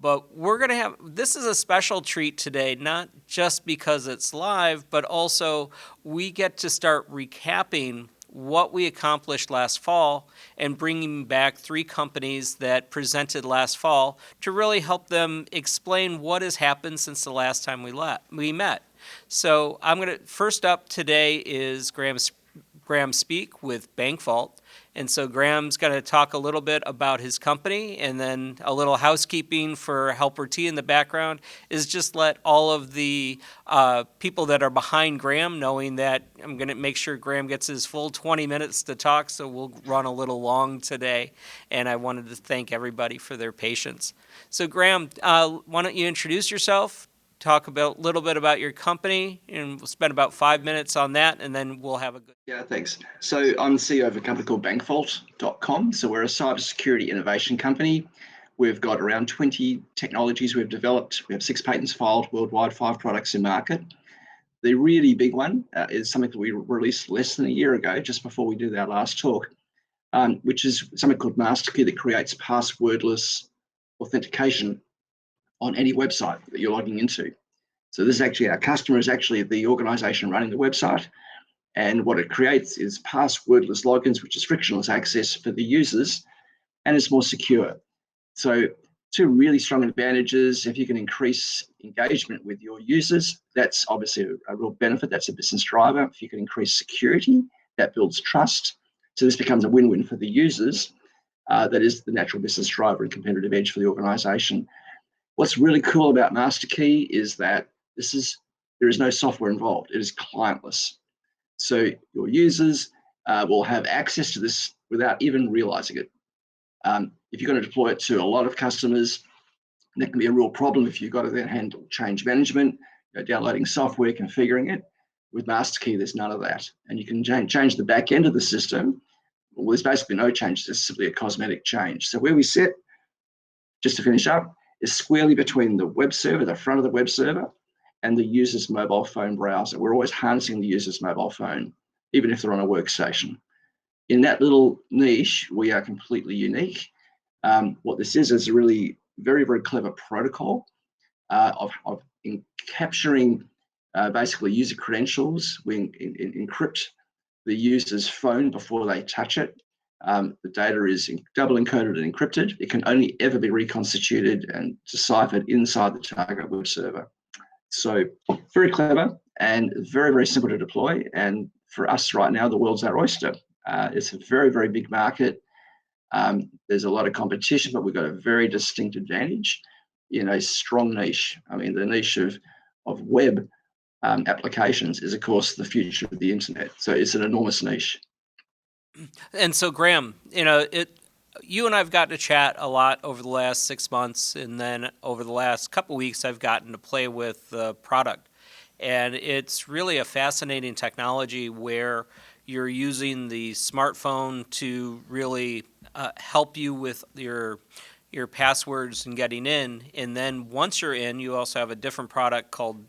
But we're going to have, this is a special treat today, not just because it's live, but also we get to start recapping what we accomplished last fall and bringing back 3 companies that presented last fall to really help them explain what has happened since the last time we met. So first up today is Graham Speak with BankVault. And so Graham's going to talk a little bit about his company, and then a little housekeeping for Helper T in the background is just let all of the people that are behind Graham, knowing that I'm going to make sure Graham gets his full 20 minutes to talk, so we'll run a little long today. And I wanted to thank everybody for their patience. So Graham, why don't you introduce yourself? Talk a little bit about your company, and we'll spend about 5 minutes on that, and then we'll have a good... Yeah, thanks. So I'm the CEO of a company called BankVault.com. So we're a cybersecurity innovation company. We've got around 20 technologies we've developed. We have 6 patents filed worldwide, 5 products in market. The really big one is something that we released less than a year ago, just before we did our last talk, which is something called MasterKey that creates passwordless authentication on any website that you're logging into. So this is actually, our customer is actually the organization running the website. And what it creates is passwordless logins, which is frictionless access for the users, and it's more secure. So 2 really strong advantages. If you can increase engagement with your users, that's obviously a real benefit. That's a business driver. If you can increase security, that builds trust. So this becomes a win-win for the users. That is the natural business driver and competitive edge for the organization. What's really cool about MasterKey is that there is no software involved. It is clientless. So your users will have access to this without even realizing it. If you're going to deploy it to a lot of customers, that can be a real problem if you've got to then handle change management, downloading software, configuring it. With MasterKey, there's none of that. And you can change the back end of the system. Well, there's basically no change. It's simply a cosmetic change. So where we sit, just to finish up, is squarely between the web server, the front of the web server, and the user's mobile phone browser. We're always harnessing the user's mobile phone, even if they're on a workstation. In that little niche, we are completely unique. What this is a really very, very clever protocol of capturing basically user credentials. We encrypt the user's phone before they touch it. The data is double encoded and encrypted. It can only ever be reconstituted and deciphered inside the target web server. So very clever and very, very simple to deploy. And for us right now, the world's our oyster. It's a very, very big market. There's a lot of competition, but we've got a very distinct advantage in a strong niche. I mean, the niche of web applications is, of course, the future of the internet. So it's an enormous niche. And so, Graham, you and I have gotten to chat a lot over the last 6 months, and then over the last couple weeks, I've gotten to play with the product. And it's really a fascinating technology where you're using the smartphone to really help you with your passwords and getting in. And then once you're in, you also have a different product called,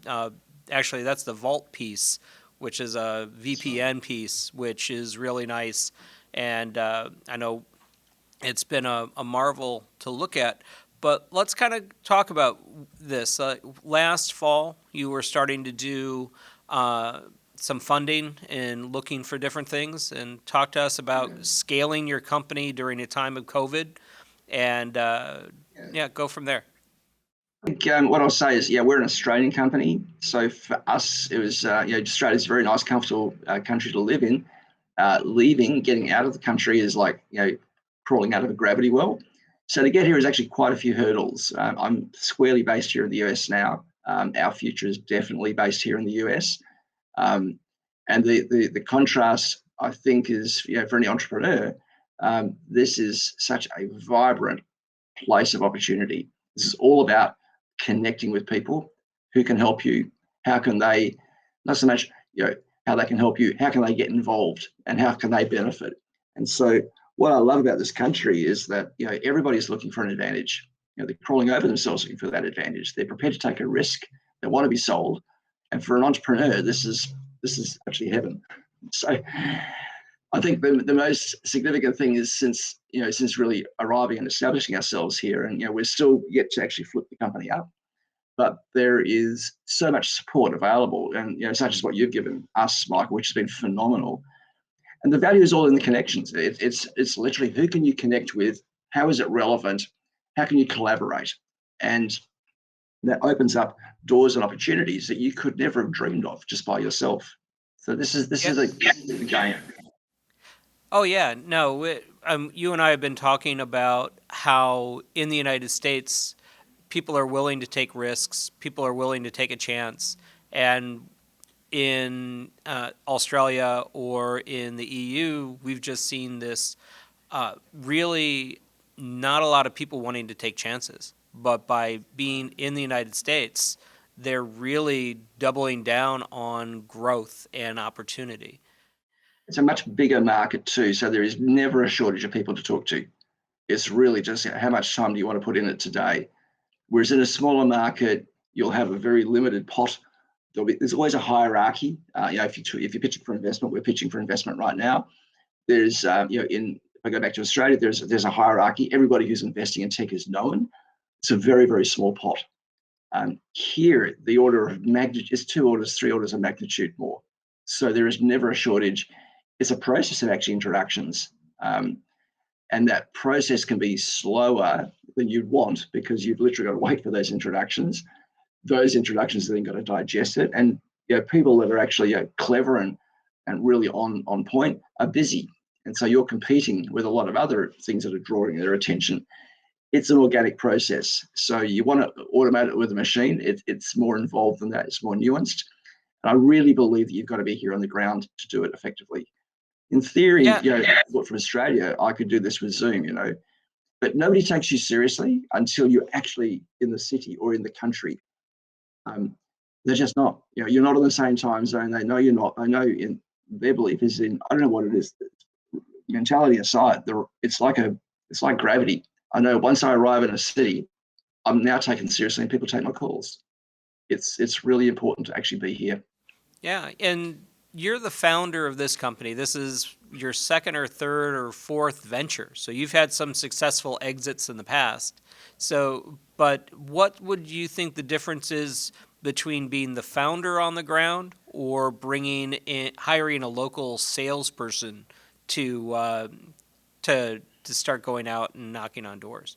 actually that's the Vault piece, which is a VPN piece, which is really nice. And I know it's been a marvel to look at. But let's kind of talk about this. Last fall, you were starting to do some funding and looking for different things, and talk to us about scaling your company during a time of COVID, and go from there. I think what I'll say is, we're an Australian company. So for us, it was, Australia's a very nice, comfortable country to live in. Getting out of the country is like, crawling out of a gravity well. So to get here is actually quite a few hurdles. I'm squarely based here in the US now. Our future is definitely based here in the US. And the contrast, I think, is, for any entrepreneur, this is such a vibrant place of opportunity. This is all about connecting with people who can help you. How can they, not so much, how they can help you, how can they get involved, and how can they benefit? And so what I love about this country is that, everybody's looking for an advantage. They're crawling over themselves looking for that advantage. They're prepared to take a risk. They want to be sold. And for an entrepreneur, this is actually heaven. So I think the most significant thing is since really arriving and establishing ourselves here, and we're still yet to actually flip the company up, but there is so much support available, and such as what you've given us, Michael, which has been phenomenal. And the value is all in the connections. It's literally who can you connect with, how is it relevant, how can you collaborate, and that opens up doors and opportunities that you could never have dreamed of just by yourself. So this is a game. Oh yeah, no. You and I have been talking about how in the United States, people are willing to take risks, people are willing to take a chance, and in Australia or in the EU, we've just seen this really not a lot of people wanting to take chances. But by being in the United States, they're really doubling down on growth and opportunity. It's a much bigger market too, so there is never a shortage of people to talk to. It's really just how much time do you want to put in it today. Whereas in a smaller market, you'll have a very limited pot. There's always a hierarchy. If you're pitching for investment, we're pitching for investment right now. There's if I go back to Australia, there's a hierarchy. Everybody who's investing in tech is known. It's a very, very small pot. Here, the order of magnitude is 2 orders, 3 orders of magnitude more. So there is never a shortage. It's a process of actually introductions. And that process can be slower than you'd want because you've literally got to wait for those introductions. Those introductions then got to digest it. And people that are actually clever and really on point are busy. And so you're competing with a lot of other things that are drawing their attention. It's an organic process. So you want to automate it with a machine. It's more involved than that. It's more nuanced. And I really believe that you've got to be here on the ground to do it effectively. In theory, from Australia, I could do this with Zoom, but nobody takes you seriously until you're actually in the city or in the country. They're just not. You're not on the same time zone. They know you're not. I know their belief is in. I don't know what it is. Mentality aside, it's like gravity. I know once I arrive in a city, I'm now taken seriously, and people take my calls. It's really important to actually be here. Yeah, and you're the founder of this company. This is your second or third or fourth venture. So you've had some successful exits in the past. But what would you think the difference is between being the founder on the ground or hiring a local salesperson to start going out and knocking on doors?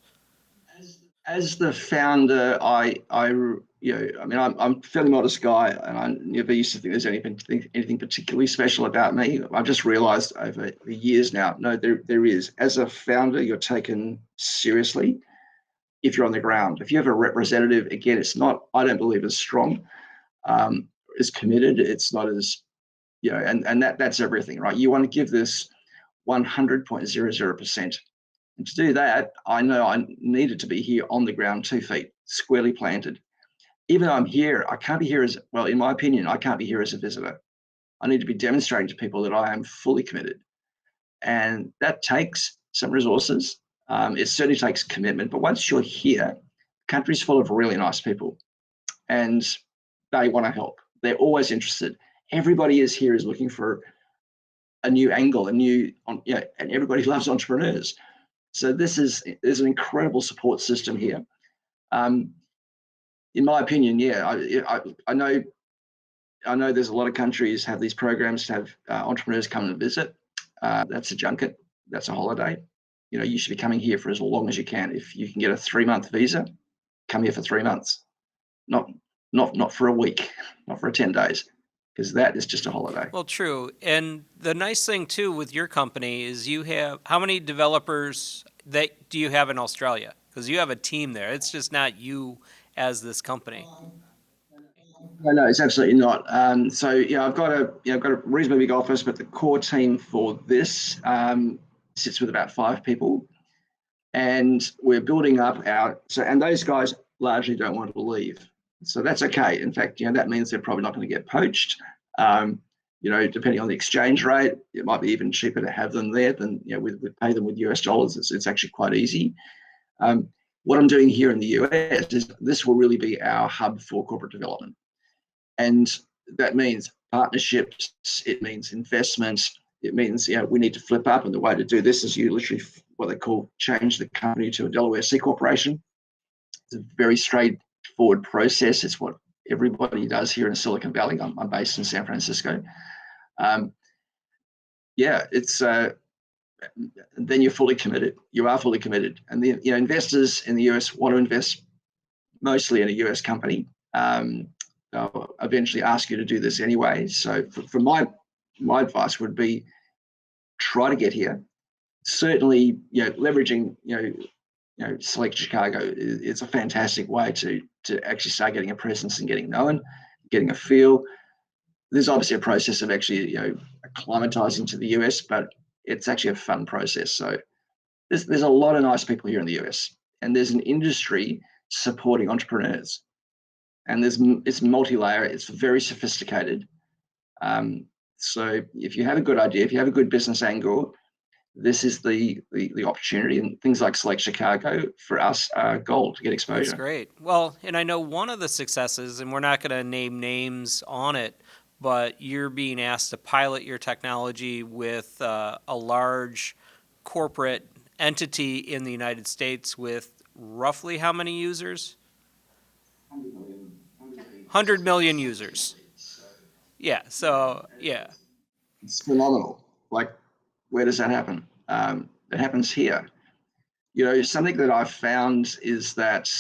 As the founder, I'm a fairly modest guy, and I never used to think there's anything particularly special about me. I've just realised over the years now, no, there is. As a founder, you're taken seriously if you're on the ground. If you have a representative, again, it's not. I don't believe as strong, as committed. It's not as and that's everything, right? You want to give this 100.00%. And to do that, I know I needed to be here on the ground, 2 feet, squarely planted. Even though I'm here, I can't be here as, well, in my opinion, I can't be here as a visitor. I need to be demonstrating to people that I am fully committed. And that takes some resources. It certainly takes commitment. But once you're here, the country's full of really nice people and they want to help. They're always interested. Everybody is looking for a new angle, and everybody loves entrepreneurs. So there's an incredible support system here. In my opinion, I know there's a lot of countries have these programs to have entrepreneurs come and visit. That's a junket. That's a holiday. You should be coming here for as long as you can. If you can get a 3-month visa, come here for 3 months, not for a week, not for 10 days, because that is just a holiday. Well, true. And the nice thing too with your company is you have, how many developers do you have in Australia? Because you have a team there. It's just not you as this company. No, it's absolutely not. So I've got a reasonably big office, but the core team for this sits with about 5 people, and we're building up and those guys largely don't want to leave, so that's okay. In fact, that means they're probably not going to get poached. Depending on the exchange rate, it might be even cheaper to have them there than we pay them with US dollars. It's actually quite easy. What I'm doing here in the US is this will really be our hub for corporate development. And that means partnerships, it means investments, it means we need to flip up, and the way to do this is you literally what they call change the company to a Delaware C corporation. It's a very straightforward process. It's what everybody does here in Silicon Valley. I'm based in San Francisco. It's then you're fully committed. You are fully committed, and the investors in the US want to invest mostly in a US company. They'll eventually ask you to do this anyway. So, for my advice would be try to get here. Certainly, leveraging Select Chicago is a fantastic way to actually start getting a presence and getting known, getting a feel. There's obviously a process of actually acclimatizing to the US, but it's actually a fun process. So there's a lot of nice people here in the US, and there's an industry supporting entrepreneurs, and it's multi-layer. It's very sophisticated. So if you have a good idea, if you have a good business angle, this is the opportunity, and things like Select Chicago for us are gold to get exposure. That's great. Well, and I know one of the successes, and we're not going to name names on it, but you're being asked to pilot your technology with a large corporate entity in the United States with roughly how many users? 100 million users. Yeah, so, yeah. It's phenomenal. Like, where does that happen? It happens here. Something that I've found is that,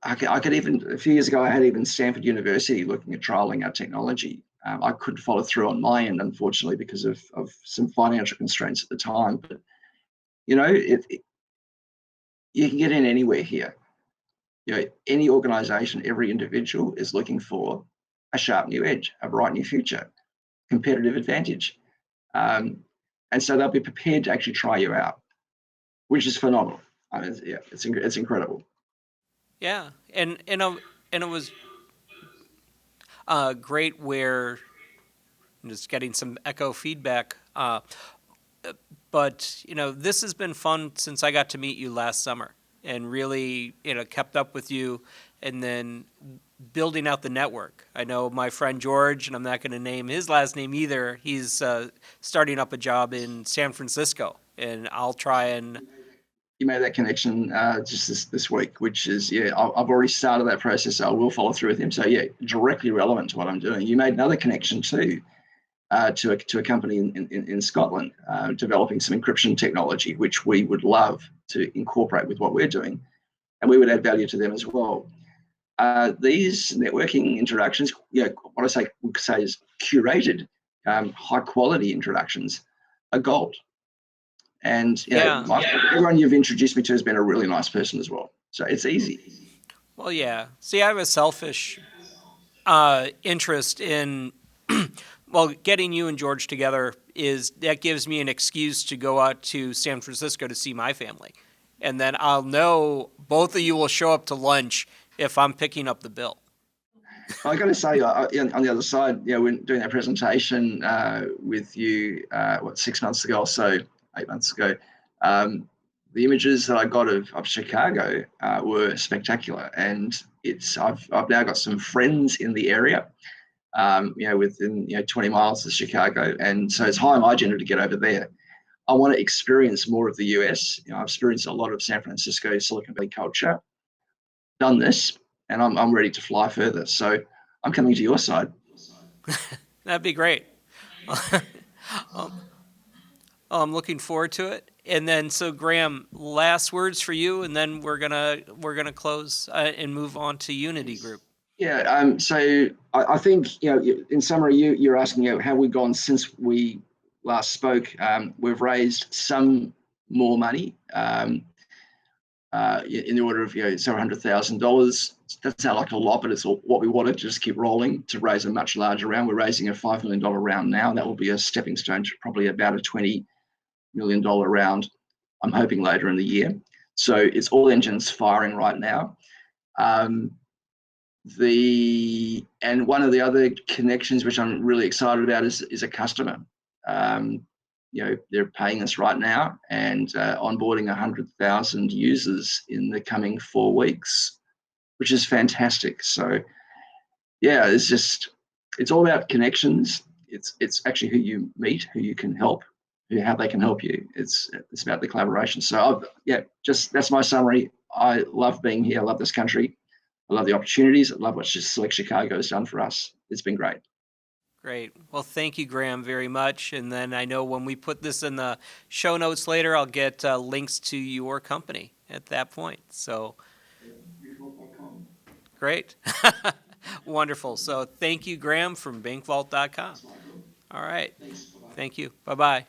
I could even, a few years ago, I had even Stanford University looking at trialing our technology. I couldn't follow through on my end, unfortunately, because of some financial constraints at the time. But, you can get in anywhere here. Any organization, every individual is looking for a sharp new edge, a bright new future, competitive advantage. And so they'll be prepared to actually try you out, which is phenomenal. It's incredible. Yeah, and it was great where I'm just getting some echo feedback. But this has been fun since I got to meet you last summer, and really kept up with you, and then building out the network. I know my friend George, and I'm not going to name his last name either. He's starting up a job in San Francisco, and I'll try and. You made that connection just this week, which is, I've already started that process. So I will follow through with him. So directly relevant to what I'm doing. You made another connection too, to a company in Scotland developing some encryption technology, which we would love to incorporate with what we're doing, and we would add value to them as well. These networking introductions, what I would say is curated, high quality introductions are gold. And everyone you've introduced me to has been a really nice person as well. So it's easy. Well, yeah. See, I have a selfish interest in, getting you and George together that gives me an excuse to go out to San Francisco to see my family. And then I'll know both of you will show up to lunch if I'm picking up the bill. I got to say, on the other side, when doing that presentation with you, 6 months ago or so, 8 months ago, the images that I got of Chicago were spectacular, and I've now got some friends in the area, within 20 miles of Chicago, and so it's high on my agenda to get over there. I want to experience more of the US. I've experienced a lot of San Francisco, Silicon Valley culture, done this, and I'm ready to fly further. So I'm coming to your side. That'd be great. I'm looking forward to it. And then, so Graham, last words for you, and then we're gonna close and move on to Unity Group. Yeah. So I think in summary, you're asking how we've gone since we last spoke. We've raised some more money, in the order of several $100,000. That sounds like a lot, but it's what we wanted to just keep rolling to raise a much larger round. We're raising a $5 million round now. That will be a stepping stone to probably about a $20 million round, I'm hoping later in the year. So it's all engines firing right now. And one of the other connections which I'm really excited about is a customer. They're paying us right now and onboarding 100,000 users in the coming 4 weeks, which is fantastic. So it's all about connections. it's actually who you meet, who you can help, how they can help you. It's about the collaboration. So that's my summary. I love being here. I love this country. I love the opportunities. I love what Select Chicago has done for us. It's been great. Great. Well, thank you, Graham, very much. And then I know when we put this in the show notes later, I'll get links to your company at that point. So great. Wonderful. So thank you, Graham, from BankVault.com. All right. Thank you. Bye-bye.